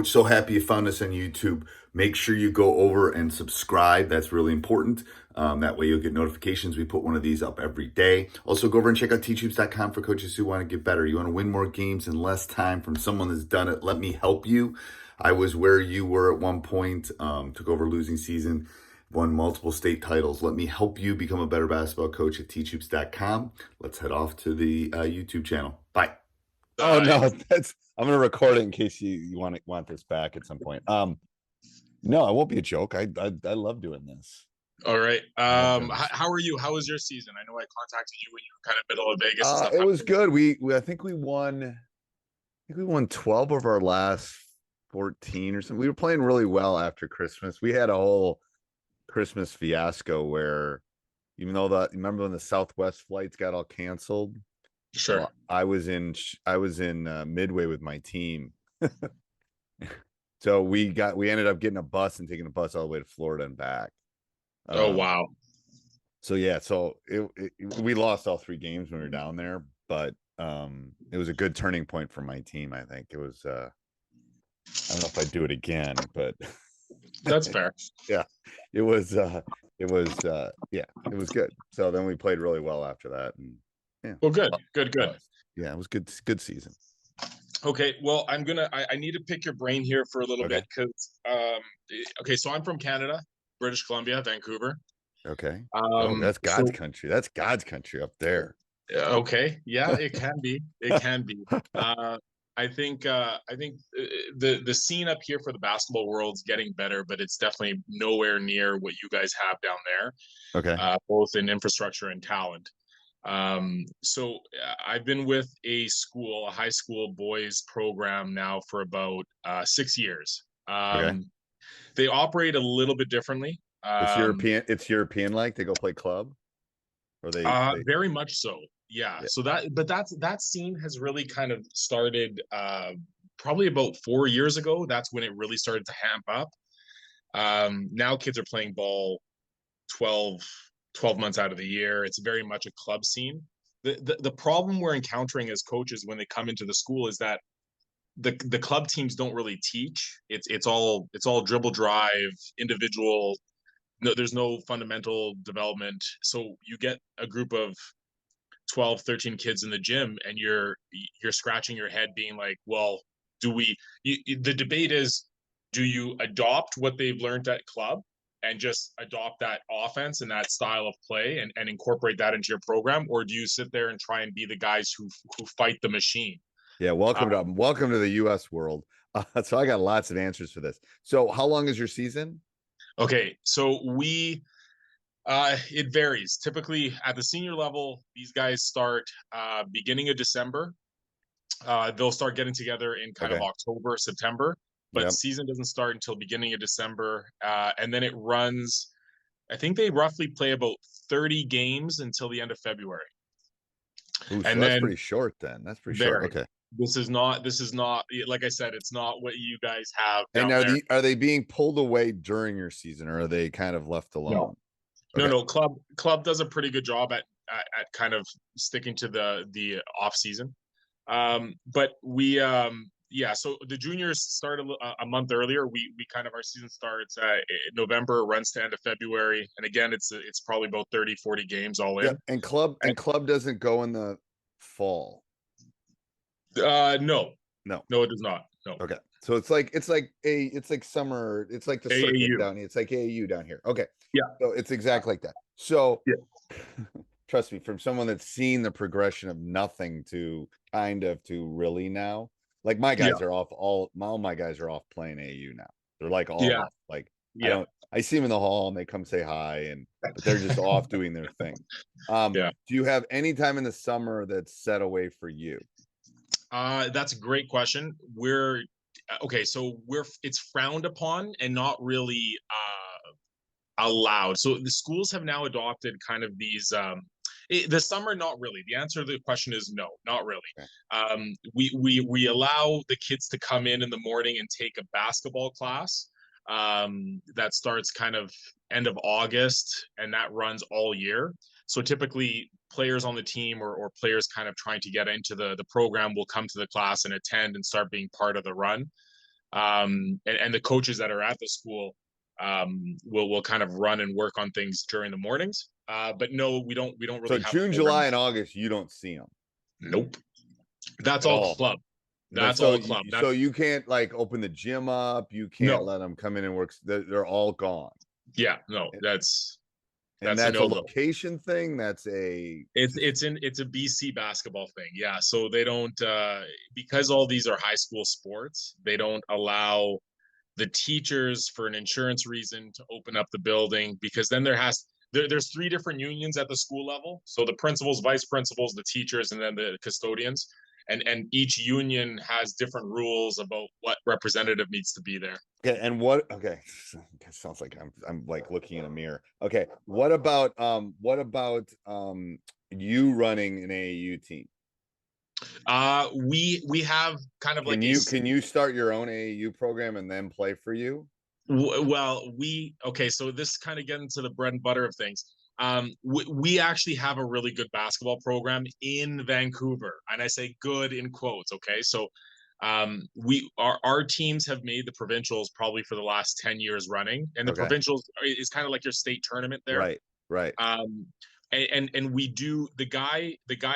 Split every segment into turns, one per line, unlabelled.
Coach, so happy you found us on YouTube. Make sure you go over and subscribe. That's really important. That way you'll get notifications. We put one of these up every day. Also, go over and check out teachhoops.com for coaches who want to get better. You want to win more games in less time from someone that's done it. Let me help you. I was where you were at one point, took over losing season, won multiple state titles. Let me help you become a better basketball coach at teachhoops.com. Let's head off to the YouTube channel. Bye.
Oh no, I'm gonna record it in case you want this back at some point. No, it won't be a joke. I love doing this.
All right. How are you? How was your season? I know I contacted you when you were kind of middle of Vegas.
It was good. I think we won 12 of our last 14 or something. We were playing really well after Christmas. We had a whole Christmas fiasco where, even though remember when the Southwest flights got all canceled?
Sure.
Well, I was in Midway with my team. So we ended up getting a bus and taking a bus all the way to Florida and back.
Oh wow.
So yeah, we lost all 3 games when we were down there, but it was a good turning point for my team. I think it was I don't know if I'd do it again, but
that's fair.
Yeah. It was good. So then we played really well after that, and yeah.
Well, good.
Yeah, it was good season.
Okay, well, I need to pick your brain here for a little bit because so I'm from Canada, British Columbia, Vancouver.
Okay. That's God's country. That's God's country up there.
Okay, yeah, it can be. It can be. I think the scene up here for the basketball world's getting better, but it's definitely nowhere near what you guys have down there.
Okay.
Both in infrastructure and talent. So I've been with a high school boys program now for about 6 years. They operate a little bit differently.
It's European like they go play club, or they
very much so. Yeah. So that scene has really kind of started probably about 4 years ago. That's when it really started to amp up. Now kids are playing ball 12 months out of the year. It's very much a club scene. The problem we're encountering as coaches when they come into the school is that the club teams don't really teach. It's all dribble drive, individual. No, there's no fundamental development. So you get a group of 12, 13 kids in the gym, and you're scratching your head being like, well, the debate is, do you adopt what they've learned at club and just adopt that offense and that style of play and incorporate that into your program? Or do you sit there and try and be the guys who fight the machine?
Yeah. Welcome to the US world. So I got lots of answers for this. So how long is your season?
Okay. So it varies. Typically at the senior level, these guys start beginning of December. They'll start getting together in kind of October, September. But season doesn't start until beginning of December. And then it runs, I think they roughly play about 30 games until the end of February.
Ooh, so that's pretty short then. That's pretty short. Okay.
This is not, like I said, it's not what you guys have down
and
there.
Are they being pulled away during your season, or are they kind of left alone?
No. Club does a pretty good job at kind of sticking to the off season. But we, so the juniors start a month earlier. We kind of, our season starts in November, runs to end of February. And again, it's probably about 30, 40 games all in.
And club doesn't go in the fall.
No, it does not. No.
Okay. So it's like summer. It's like the circuit down here. It's like AAU down here. Okay.
Yeah.
So it's exactly like that. So trust me, from someone that's seen the progression of nothing to kind of to really now, like my guys are off. All my guys are off playing AAU now. They're like all off. Like I see them in the hall and they come say hi, but they're just off doing their thing. Do you have any time in the summer that's set away for you?
That's a great question. It's frowned upon and not really allowed. So the schools have now adopted kind of these the summer, not really. The answer to the question is no, not really. Okay. We allow the kids to come in the morning and take a basketball class that starts kind of end of August, and that runs all year. So typically players on the team or players kind of trying to get into the program will come to the class and attend and start being part of the run. And the coaches that are at the school will kind of run and work on things during the mornings. But no, we don't really
So
have
June, July, and August, you don't see them
Nope. That's
at
all
all.
club.
But
That's all club.
so you can't like open the gym up. You can't
No.
let them come in and work. They're all gone.
Yeah, no, that's
And
a
that's a
no-go.
location thing. That's a
It's a BC basketball thing. Yeah, so they don't because all these are high school sports, they don't allow the teachers for an insurance reason to open up the building, because then there's three different unions at the school level. So the principals, vice principals, the teachers, and then the custodians. And each union has different rules about what representative needs to be there.
okay. And what? Okay, it sounds like I'm like looking in a mirror. Okay, what about you running an AAU team?
We have kind of
Can you start your own AAU program and then play for you?
Well, okay, so this kind of get into the bread and butter of things. We actually have a really good basketball program in Vancouver, and I say good in quotes. Okay, so our teams have made the provincials probably for the last 10 years running, and the provincials is kind of like your state tournament there.
Right.
And we do the guy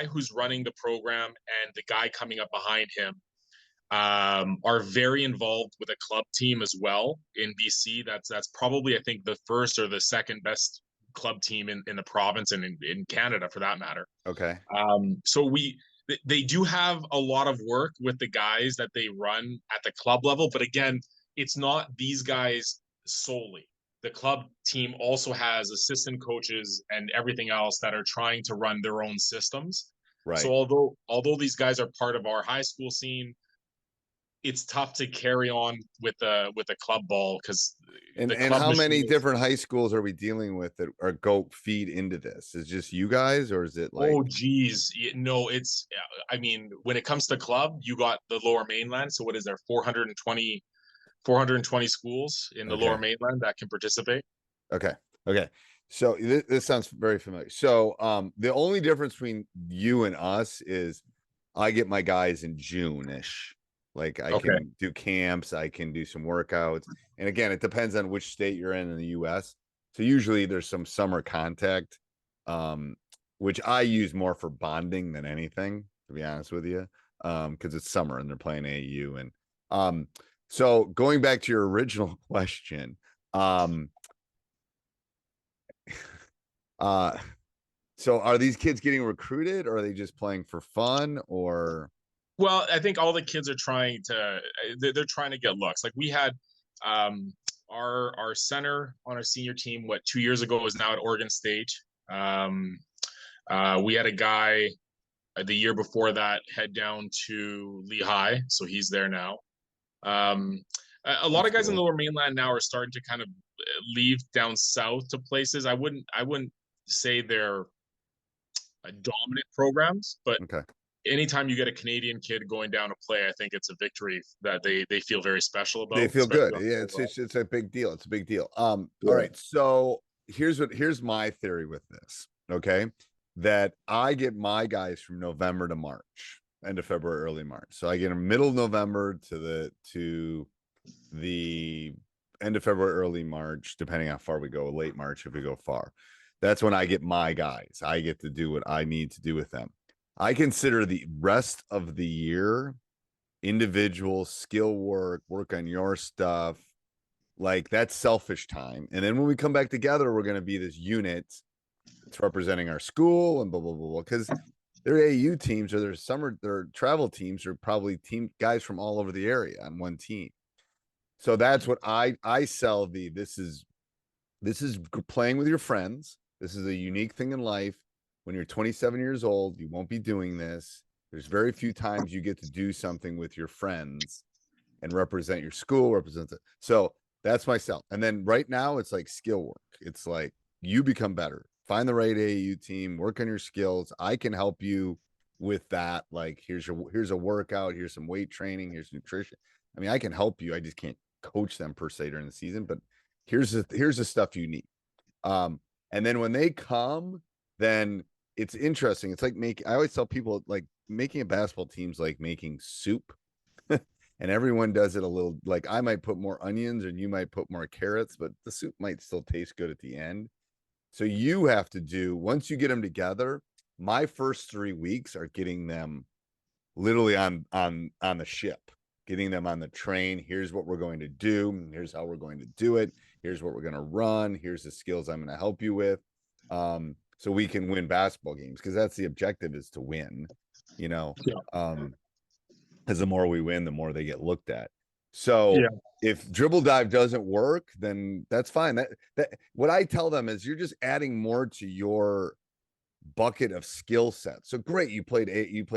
who's running the program and the guy coming up behind him are very involved with a club team as well in BC. That's probably, I think, the first or the second best club team in the province and in Canada for that matter.
Okay.
So they do have a lot of work with the guys that they run at the club level, but again, it's not these guys solely. The club team also has assistant coaches and everything else that are trying to run their own systems.
Right.
So although these guys are part of our high school scene, it's tough to carry on with a club ball because
and how many different high schools are we dealing with that are go feed into this? Is just you guys, or is it like?
Oh geez, no, it's. I mean, when it comes to club, you got the Lower Mainland. So what is there? 420 schools in the Lower Mainland that can participate.
Okay. So this sounds very familiar. So the only difference between you and us is I get my guys in June-ish. Like I can do camps, I can do some workouts. And again, it depends on which state you're in the US. So usually there's some summer contact, which I use more for bonding than anything, to be honest with you. Because it's summer and they're playing AAU. And so going back to your original question, so are these kids getting recruited, or are they just playing for fun, or?
Well, I think all the kids are trying to they're trying to get looks. Like we had our center on our senior team 2 years ago was now at Oregon State. We had a guy the year before that head down to Lehigh, so he's there now. A lot of guys in the Lower Mainland now are starting to kind of leave down south to places. I wouldn't say they're dominant programs, but anytime you get a Canadian kid going down to play, I think it's a victory that they feel very special about.
They feel good. Yeah, it's a big deal. It's a big deal. All right. So here's my theory with this. Okay. That I get my guys from November to March, end of February, early March. So I get them middle of November to the end of February, early March, depending how far we go, late March if we go far. That's when I get my guys. I get to do what I need to do with them. I consider the rest of the year individual skill work on your stuff. Like that's selfish time. And then when we come back together, we're going to be this unit that's representing our school and blah, blah, blah, blah. Because their AU teams or their travel teams are probably team guys from all over the area on one team. So that's what I sell this is playing with your friends. This is a unique thing in life. When you're 27 years old, you won't be doing this. There's very few times you get to do something with your friends and represent your school, represent it. So that's my sell. And then right now it's like skill work. It's like you become better. Find the right AAU team, work on your skills. I can help you with that. Like here's a workout, here's some weight training, here's nutrition. I mean, I can help you. I just can't coach them per se during the season, but here's the stuff you need. And then when they come, then it's interesting. It's like I always tell people like making a basketball team's like making soup. and everyone does it a little, like I might put more onions and you might put more carrots, but the soup might still taste good at the end. So you have to do, once you get them together, my first 3 weeks are getting them literally on the ship, getting them on the train. Here's what we're going to do. Here's how we're going to do it. Here's what we're going to run. Here's the skills I'm going to help you with. So we can win basketball games, because that's the objective, is to win, you know. Because the more we win, the more they get looked at. So if dribble dive doesn't work, then that's fine. That what I tell them is, you're just adding more to your bucket of skill sets. So great, you played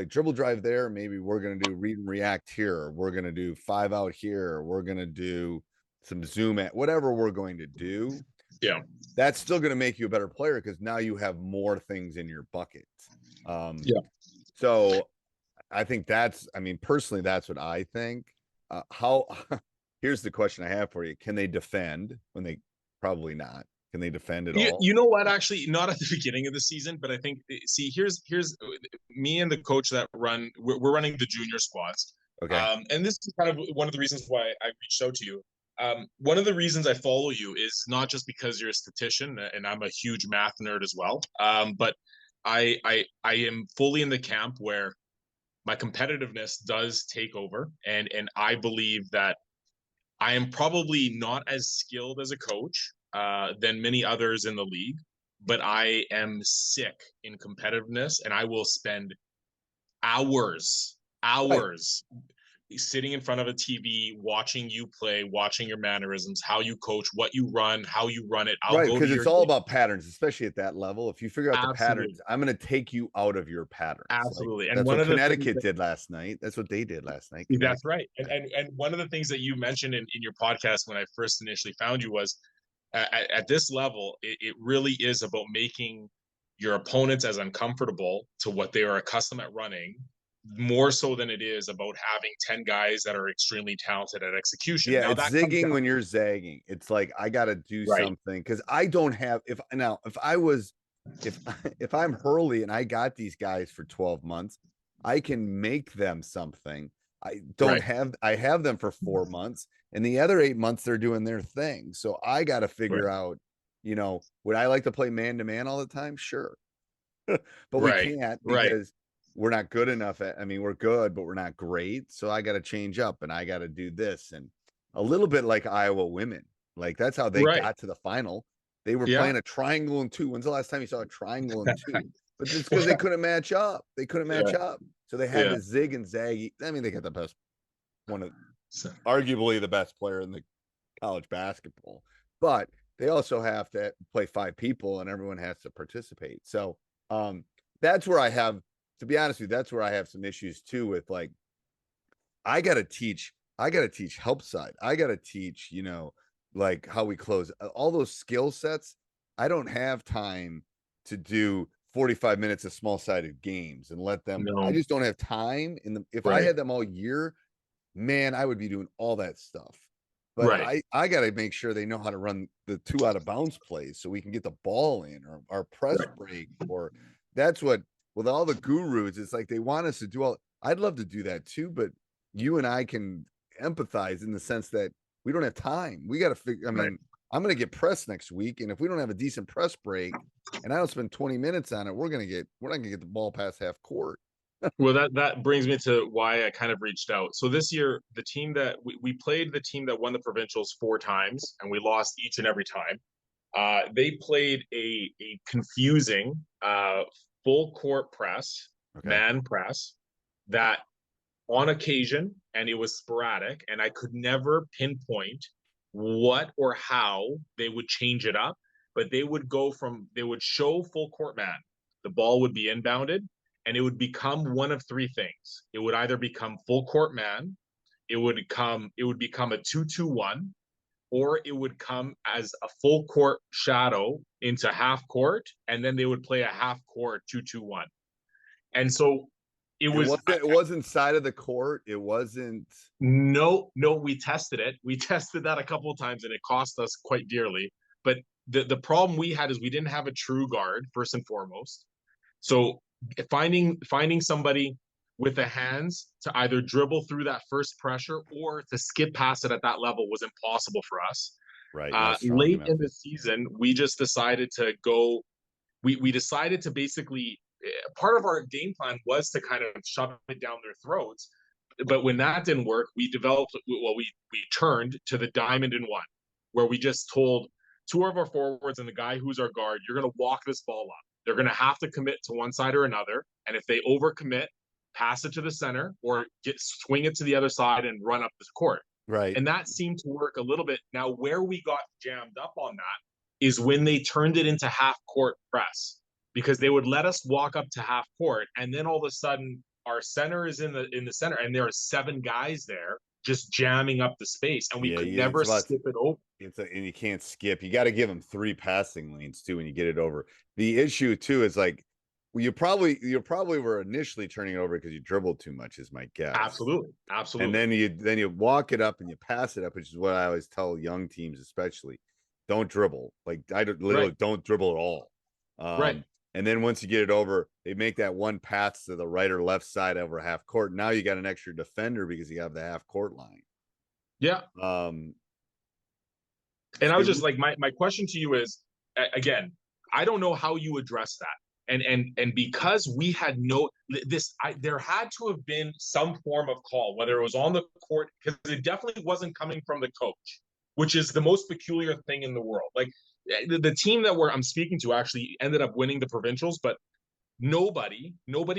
dribble drive there. Maybe we're going to do read and react here. Or we're going to do 5 out here. Or we're going to do some zoom at, whatever we're going to do.
Yeah.
That's still going to make you a better player, because now you have more things in your bucket. So I think that's, I mean, personally, that's what I think. Here's the question I have for you. Can they defend when they, probably not. Can they defend at all?
You know what? Actually, not at the beginning of the season, but I think, see, here's me and the coach that we're running the junior squads.
Okay.
And this is kind of one of the reasons why I reached out to you. One of the reasons I follow you is not just because you're a statistician, and I'm a huge math nerd as well. But I am fully in the camp where my competitiveness does take over, and I believe that I am probably not as skilled as a coach than many others in the league, but I am sick in competitiveness, and I will spend hours sitting in front of a TV, watching you play, watching your mannerisms, how you coach, what you run, how you run it.
Right, because it's all about patterns, especially at that level. If you figure out the patterns, I'm going to take you out of your patterns.
Absolutely.
Like, and that's what Connecticut did last night. That's what they did last night.
That's right. And one of the things that you mentioned in your podcast when I first initially found you was, at this level, it really is about making your opponents as uncomfortable to what they are accustomed at running, more so than it is about having 10 guys that are extremely talented at execution.
Yeah, now, it's zigging when you're zagging. It's like, I got to do something, because I don't have, if I'm Hurley and I got these guys for 12 months, I can make them something. I don't have, I have them for 4 months, and the other 8 months they're doing their thing. So I got to figure out, you know, would I like to play man to man all the time? Sure. But we can't, because we're not good enough at, I mean, we're good, but we're not great. So I got to change up, and I got to do this. And a little bit like Iowa women, like that's how they got to the final. They were playing a triangle and 2. When's the last time you saw a triangle and 2? But it's because they couldn't match up. They couldn't match up. So they had to zig and zag. I mean, they got the best, arguably the best player in the college basketball, but they also have to play 5 people, and everyone has to participate. So that's where I have, to be honest with you, that's where I have some issues too with, like, I got to teach help side. I got to teach, you know, like how we close, all those skill sets. I don't have time to do 45 minutes of small sided games and let them, I just don't have time if I had them all year, man, I would be doing all that stuff. But I got to make sure they know how to run the 2 out of bounds plays, so we can get the ball in, or our press break, or that's what, with all the gurus, it's like they want us to do all. I'd love to do that too, but you and I can empathize in the sense that we don't have time. We got to figure, I mean, I'm going to get pressed next week, and if we don't have a decent press break and I don't spend 20 minutes on it, we're not going to get the ball past half court.
Well, that brings me to why I kind of reached out. So this year, the team that we played, the team that won the provincials 4 times, and we lost each and every time. They played a confusing full court press, man press, that on occasion, and it was sporadic, and I could never pinpoint what or how they would change it up, but they would show full court man. The ball would be inbounded, and it would become one of 3 things. It would either become full court man, it would become a 2-2-1, or it would come as a full court shadow into half court, and then they would play a half court 2-2-1. And so it
wasn't side of the court. It wasn't.
No, we tested it. We tested that a couple of times, and it cost us quite dearly. But the problem we had is we didn't have a true guard, first and foremost. So finding somebody with the hands to either dribble through that first pressure or to skip past it at that level was impossible for us.
Right. Not strong
Late
enough.
in the season, we just decided to go. We decided to basically, part of our game plan was to kind of shove it down their throats. But when that didn't work, we turned to the diamond in one, where we just told two of our forwards and the guy who's our guard, you're going to walk this ball up. They're going to have to commit to one side or another. And if they overcommit, pass it to the center or swing it to the other side and run up the court.
Right.
And that seemed to work a little bit. Now, where we got jammed up on that is when they turned it into half court press, because they would let us walk up to half court. And then all of a sudden our center is in the center and there are 7 guys there just jamming up the space. And we could never skip it over.
And you can't skip. You got to give them 3 passing lanes too when you get it over. The issue too is like, well, you probably were initially turning it over because you dribbled too much, is my guess.
Absolutely.
And then you walk it up and you pass it up, which is what I always tell young teams, especially. Don't dribble. Like don't dribble at all.
Right.
And then once you get it over, they make that one pass to the right or left side over half court. Now you got an extra defender because you have the half court line.
Yeah. And I was just like, my question to you is, again, I don't know how you address that. And because we had there had to have been some form of call, whether it was on the court, because it definitely wasn't coming from the coach, which is the most peculiar thing in the world. Like the team that I'm speaking to actually ended up winning the provincials, but nobody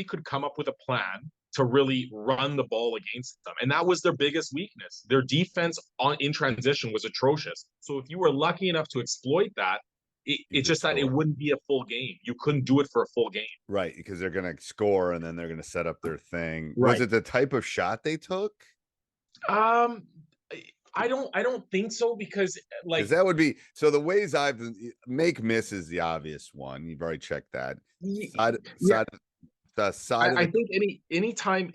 could come up with a plan to really run the ball against them. And that was their biggest weakness. Their defense in transition was atrocious. So if you were lucky enough to exploit that, it's just that it wouldn't be a full game. You couldn't do it for a full game.
Right, because they're going to score and then they're going to set up their thing.
Right.
Was it the type of shot they took?
I don't think so, because like
that would be so the ways make miss is the obvious one. You've already checked that.
I think anytime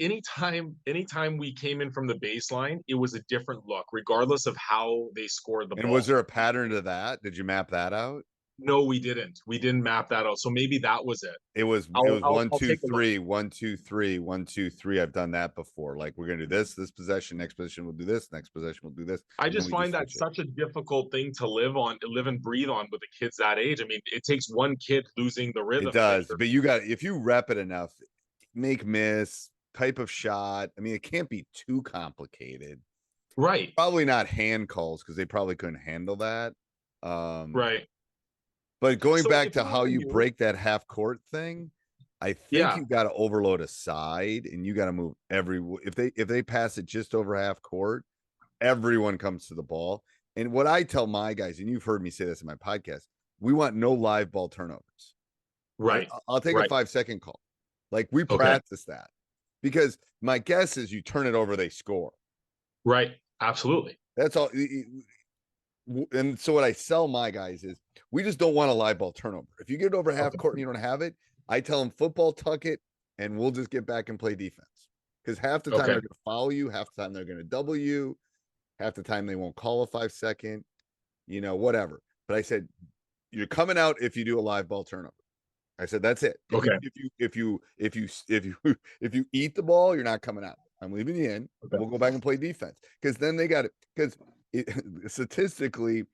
we came in from the baseline, it was a different look, regardless of how they scored the ball.
And was there a pattern to that? Did you map that out?
No, we didn't. We didn't map that out. So maybe that was it.
It was 1, 2, 3, 1, 2, 3, 1, 2, 3. I've done that before. Like we're gonna do this possession, next possession we'll do this, next possession we'll do this.
I just find that such a difficult thing to live and breathe on with the kids that age. I mean, it takes one kid losing the rhythm.
It does, but if you rep it enough, make miss, type of shot. I mean, it can't be too complicated.
Right.
Probably not hand calls because they probably couldn't handle that.
Right.
But going back to how you break that half court thing, I think you got to overload a side and you got to move if they pass it just over half court, everyone comes to the ball. And what I tell my guys, and you've heard me say this in my podcast, we want no live ball turnovers.
Right.
I'll take a 5-second call. Like we practice that because my guess is you turn it over, they score.
Right. Absolutely.
That's all. And so what I sell my guys is we just don't want a live ball turnover. If you get it over half court and you don't have it, I tell them football, tuck it, and we'll just get back and play defense. Because half the time they're going to foul you, half the time they're going to double you, half the time they won't call a 5-second, whatever. But I said, you're coming out if you do a live ball turnover. I said, that's it.
Okay.
If you eat the ball, you're not coming out. I'm leaving you in. Okay. We'll go back and play defense. Because then they got it. Because statistically,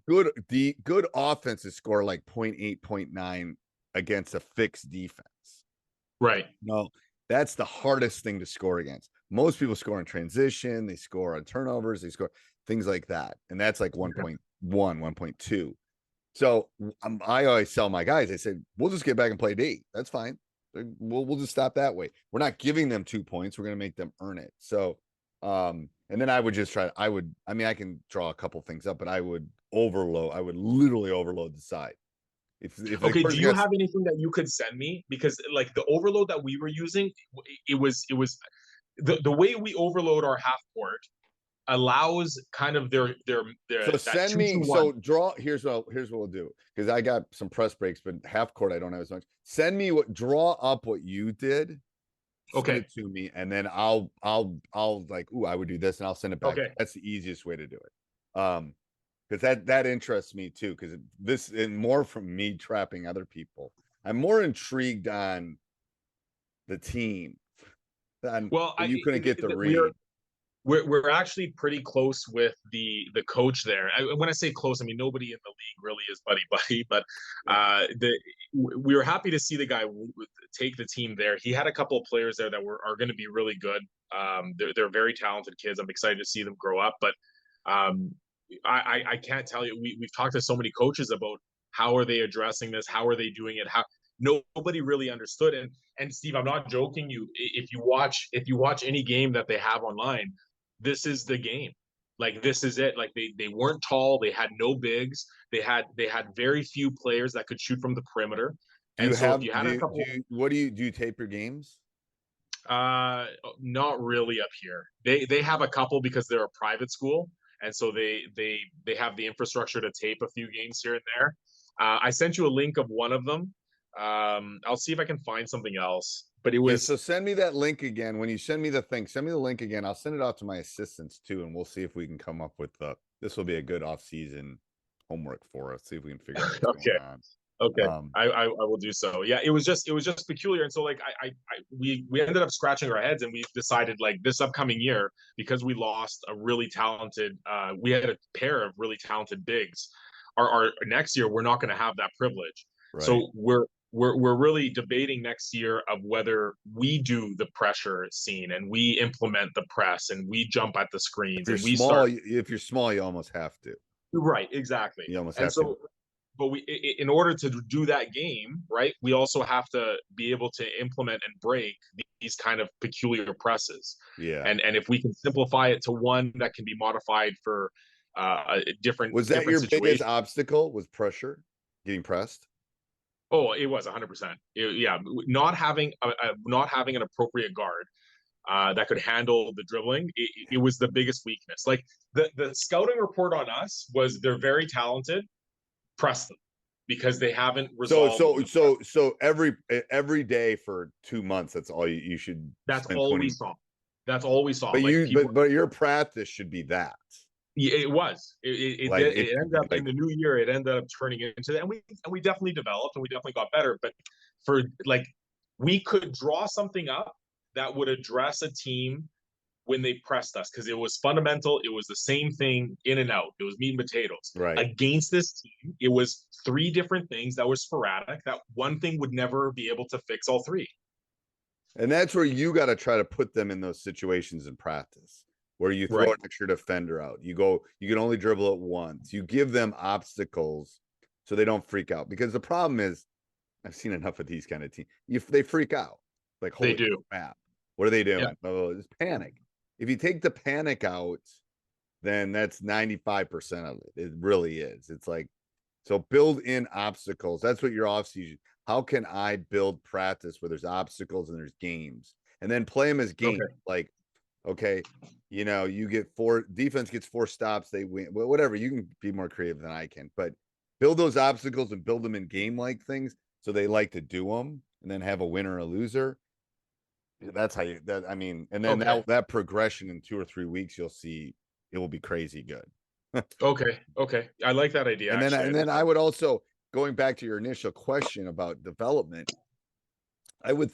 good offenses score like 0.8, 0.9 against a fixed defense.
Right.
No, that's the hardest thing to score against. Most people score in transition, they score on turnovers, they score things like that. And that's like 1.1, 1.2. So I always tell my guys, I said, we'll just get back and play D. That's fine. We'll just stop that way. We're not giving them 2 points. We're going to make them earn it. So, and then I would just I can draw a couple things up, but I would literally overload the side.
Okay, do you have anything that you could send me? Because like the overload that we were using, it was the way we overload our half court allows kind of their
so send me so draw here's what we'll do, because I got some press breaks, but half court I don't have as much. Send me draw up what you did. Send it to me, and then I'll like, I would do this, and I'll send it back. Okay. That's the easiest way to do it. Because that interests me too, because this and more from me trapping other people. I'm more intrigued on the team And
Well,
you couldn't get the
we are
read.
we're actually pretty close with the coach there. When I say close, I mean nobody in the league really is buddy buddy, but we were happy to see the guy take the team there. He had a couple of players there that are going to be really good. They're very talented kids. I'm excited to see them grow up, but um, I can't tell you. We've talked to so many coaches about how are they addressing this, how are they doing it, how nobody really understood. And Steve, I'm not joking. If you watch any game that they have online, this is the game. Like this is it. Like they weren't tall. They had no bigs. They had very few players that could shoot from the perimeter.
Do you
And so
have
if you had a couple,
what do you tape your games?
not really up here. They have a couple because they're a private school, and so they have the infrastructure to tape a few games here and there. I sent you a link of one of them. I'll see if I can find something else. But it was
so send me that link again. When you send me the thing, send me the link again. I'll send it out to my assistants too, and we'll see if we can come up with this will be a good off-season homework for us. See if we can figure out what's
okay.
going on.
Okay, I will do so. Yeah, it was just peculiar, and so like we ended up scratching our heads, and we decided like this upcoming year, because we lost a really talented, we had a pair of really talented bigs. Our next year we're not going to have that privilege.
Right.
So we're really debating next year of whether we do the pressure scene and we implement the press and we jump at the screens and we start.
If you're small, you almost have to.
Right, exactly.
You almost
and
have
so,
to.
But in order to do that game, right, we also have to be able to implement and break these kind of peculiar presses.
Yeah.
And if we can simplify it to one that can be modified for a different.
Was that your
situation.
biggest obstacle? Was pressure, getting pressed?
Oh, it was 100%. Yeah, not having an appropriate guard that could handle the dribbling. It was the biggest weakness. Like the scouting report on us was they're very talented. Press them because they haven't resolved.
So every day for 2 months, that's all you should.
That's all we saw. That's all we saw.
But but your practice should be that.
Yeah, it was. It ended up in the new year. It ended up turning into that, and we definitely developed and we definitely got better. But for like, we could draw something up that would address a team when they pressed us, because it was fundamental. It was the same thing in and out. It was meat and potatoes.
Right.
Against this team, it was 3 different things that were sporadic. That one thing would never be able to fix all 3.
And that's where you got to try to put them in those situations in practice, where you throw an extra defender out. You can only dribble it once. You give them obstacles so they don't freak out. Because the problem is, I've seen enough of these kind of teams. If they freak out, like, holy crap, what are they doing? Yeah. Oh, it's panic. If you take the panic out, then that's 95% of it. It really is. It's like, so build in obstacles. That's what your offseason. How can I build practice where there's obstacles and there's games, and then play them as games? Okay. Like, okay, you get 4, defense gets 4 stops, they win. Well, whatever. You can be more creative than I can, but build those obstacles and build them in game-like things so they like to do them, and then have a winner or a loser. That's how you. And then that progression in 2 or 3 weeks, you'll see it will be crazy good.
Okay, I like that idea.
And then I would also, going back to your initial question about development, I would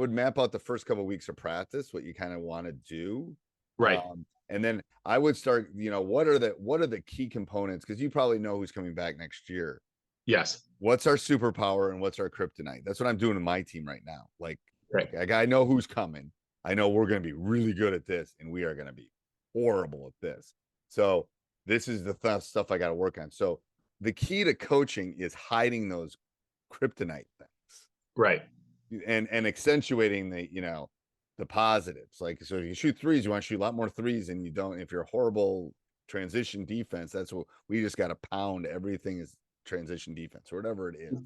map out the first couple of weeks of practice, what you kind of want to do,
right?
And then I would start. What are the key components? Because you probably know who's coming back next year.
Yes.
What's our superpower and what's our kryptonite? That's what I'm doing in my team right now. Like,
right.
Okay, I know who's coming. I know we're going to be really good at this, and we are going to be horrible at this. So this is the stuff I got to work on. So the key to coaching is hiding those kryptonite things,
right?
And accentuating the positives. Like, so if you shoot threes, you want to shoot a lot more threes, and you don't. If you're a horrible transition defense, that's what we just got to pound. Everything is transition defense or whatever it is,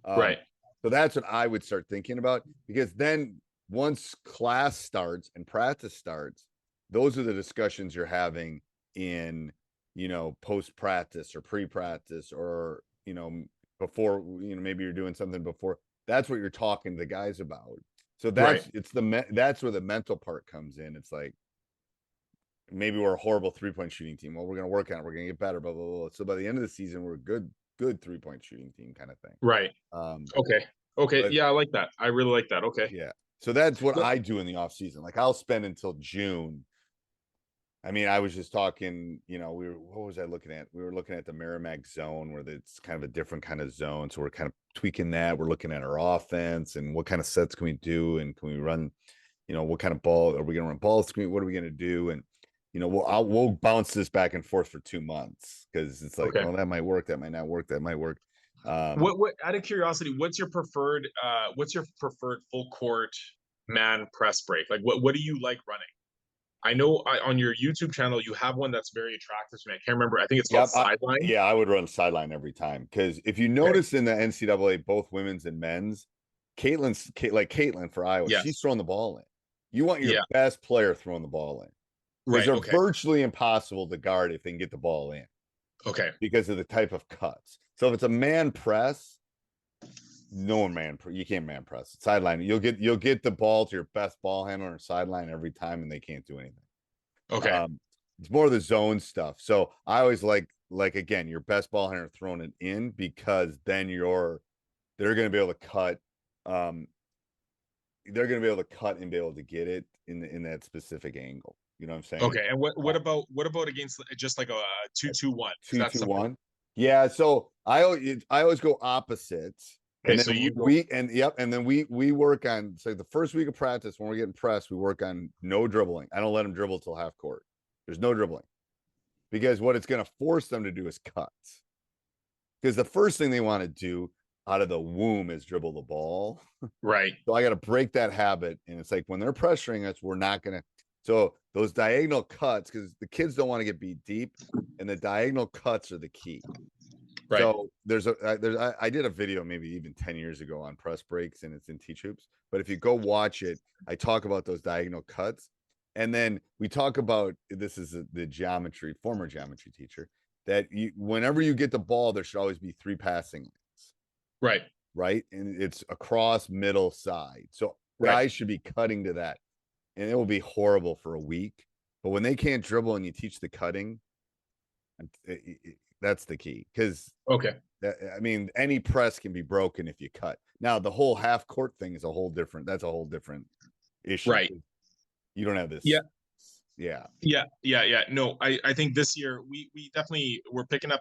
right?
So that's what I would start thinking about, because then once class starts and practice starts, those are the discussions you're having in, post practice or pre-practice, or, before, maybe you're doing something before. That's what you're talking to the guys about. So that's, that's where the mental part comes in. It's like, maybe we're a horrible 3-point shooting team. Well, we're going to work on it. We're going to get better, blah, blah, blah. So by the end of the season, we're a good 3-point shooting team kind of thing.
Right. Okay.
But,
yeah, I like that. I really like that. Okay.
Yeah. So that's what I do in the off season. Like I'll spend until June. I mean, I was just talking, what was I looking at? We were looking at the Merrimack zone where it's kind of a different kind of zone. So we're kind of tweaking that. We're looking at our offense and what kind of sets can we do? And can we run, what kind of ball are we going to run ball screen? What are we going to do? And, we'll bounce this back and forth for 2 months because it's like, well, that might work. That might not work. That might work.
What out of curiosity, what's your preferred full court man press break? Like what do you like running? I know on your YouTube channel you have one that's very attractive to me. I can't remember. I think it's called sideline.
I would run sideline every time because if you notice in the NCAA, both women's and men's, Caitlin for Iowa, she's throwing the ball in. You want your best player throwing the ball in. Right. They're virtually impossible to guard if they can get the ball in.
Okay.
Because of the type of cuts. So if it's a man press, you can't man press sideline. You'll get the ball to your best ball handler or sideline every time, and they can't do anything.
Okay.
It's more of the zone stuff. So I always like again, your best ball handler throwing it in because then they're going to be able to cut. They're going to be able to cut and be able to get it in that specific angle. You know what I'm saying?
Okay. And what about against just like a 2-2-1?
2-2-1. Yeah. So I always go opposites.
Okay,
and then we work on the first week of practice when we're getting pressed, we work on no dribbling. I don't let them dribble till half court. There's no dribbling because what it's going to force them to do is cuts. Because the first thing they want to do out of the womb is dribble the ball.
Right.
So I got to break that habit. And it's like when they're pressuring us, we're not going to. So those diagonal cuts, because the kids don't want to get beat deep, and the diagonal cuts are the key. Right. So I did a video maybe even 10 years ago on press breaks, and it's in Teachhoops. But if you go watch it, I talk about those diagonal cuts. And then we talk about, this is the former geometry teacher, that whenever you get the ball, there should always be 3 passing lanes.
Right.
Right. And it's across, middle, side. So guys should be cutting to that. And it will be horrible for a week. But when they can't dribble and you teach the cutting, that's the key. Because any press can be broken if you cut. Now the whole half court thing is a whole different issue. Right. You don't have this. Yeah.
No, I think this year we definitely we're picking up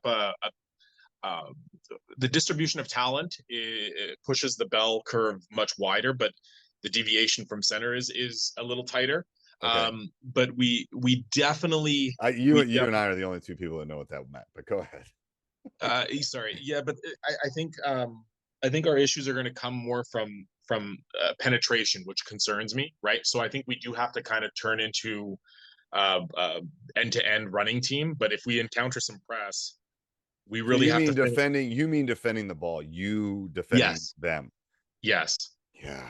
the distribution of talent. It pushes the bell curve much wider, but the deviation from center is a little tighter. Okay. But we definitely
you and I are the only 2 people that know what that meant. But go ahead.
Sorry. Yeah, but I think our issues are going to come more from penetration, which concerns me. Right. So I think we do have to kind of turn into end-to-end running team. But if we encounter some press, we really have to
defending. You mean defending the ball? You defending them?
Yes.
Yeah.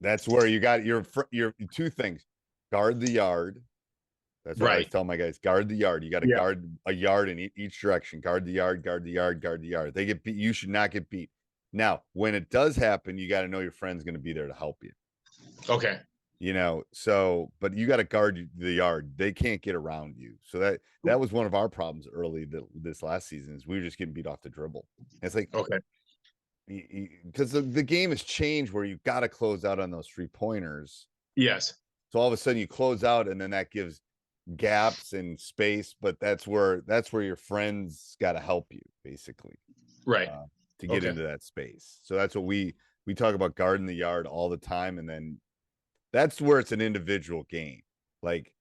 That's where you got your 2 things. Guard the yard. That's what I tell my guys. Guard the yard. You got to guard a yard in each direction. Guard the yard, guard the yard, guard the yard. They get beat. You should not get beat. Now, when it does happen, you got to know your friend's going to be there to help you.
Okay.
But you got to guard the yard. They can't get around you. So that was one of our problems early this last season is we were just getting beat off the dribble. And it's like,
okay.
Because the game has changed where you've got to close out on those 3-pointers.
Yes.
So all of a sudden you close out and then that gives gaps and space, but that's where your friends got to help you basically.
Right.
To get into that space. So that's what we talk about, guarding the yard all the time. And then that's where it's an individual game. Like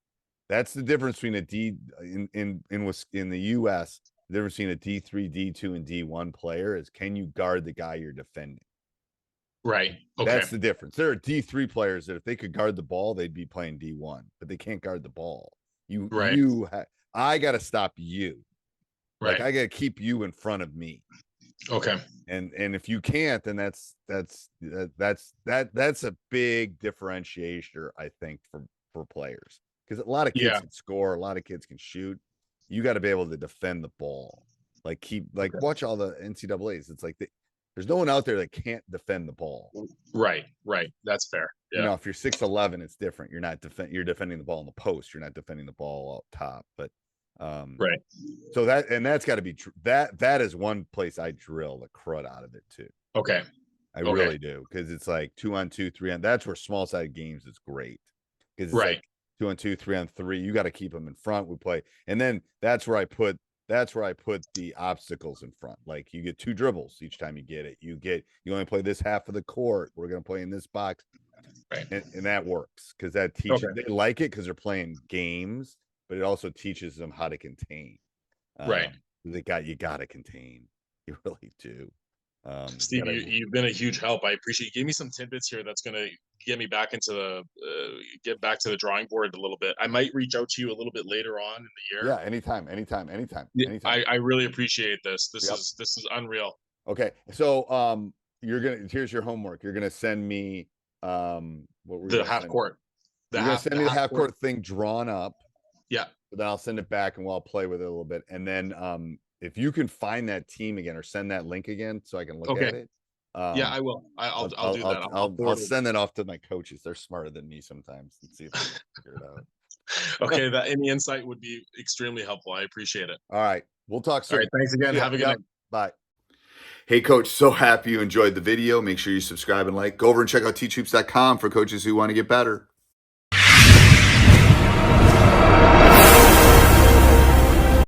that's the difference between a D in the US. The difference between a D3, D2, and D1 player is can you guard the guy you're defending?
Right. Okay.
That's the difference. There are D3 players that if they could guard the ball, they'd be playing D1, but they can't guard the ball. I got to stop you. Right. Like I got to keep you in front of me.
Okay.
And if you can't, then that's a big differentiator, I think, for players. Because a lot of kids can score, a lot of kids can shoot. You got to be able to defend the ball. Watch all the NCAAs. It's like there's no one out there that can't defend the ball.
Right. That's fair. Yeah.
If you're 6'11", it's different. You're defending the ball in the post. You're not defending the ball up top. But
right.
So that's got to be true. That is one place I drill the crud out of it too.
Okay.
I
Okay.
really do, because it's like 2-on-2, 3-on. That's where small sided games is great, because it's
Right.
like 2-on-2, 3-on-3. You got to keep them in front. We play, and then that's where I put the obstacles in front. Like you get 2 dribbles each time you get it. You only play this half of the court. We're gonna play in this box,
Right.
and that works because that teaches.
Okay.
They like it because they're playing games, but it also teaches them how to contain.
Right.
You got to contain. You really do.
Steve, you've been a huge help. I appreciate you. Give me some tidbits here that's going to get me back into the get back to the drawing board a little bit. I might reach out to you a little bit later on in the year.
Yeah, anytime.
I really appreciate this. This
Yep.
is unreal.
Okay, so here's your homework. You're gonna send me what were
The half court.
You're gonna send me the half court thing drawn up.
Yeah.
Then I'll send it back and we'll play with it a little bit. And then if you can find that team again or send that link again so I can look at it.
Yeah, I will. I'll do that.
I'll send it off to my coaches. They're smarter than me sometimes, and see if they can figure it out.
Okay, any insight would be extremely helpful. I appreciate it.
All right, we'll talk soon.
All right, thanks again. Have a good night.
Bye.
Hey, Coach, so happy you enjoyed the video. Make sure you subscribe and like. Go over and check out teachhoops.com for coaches who want to get better.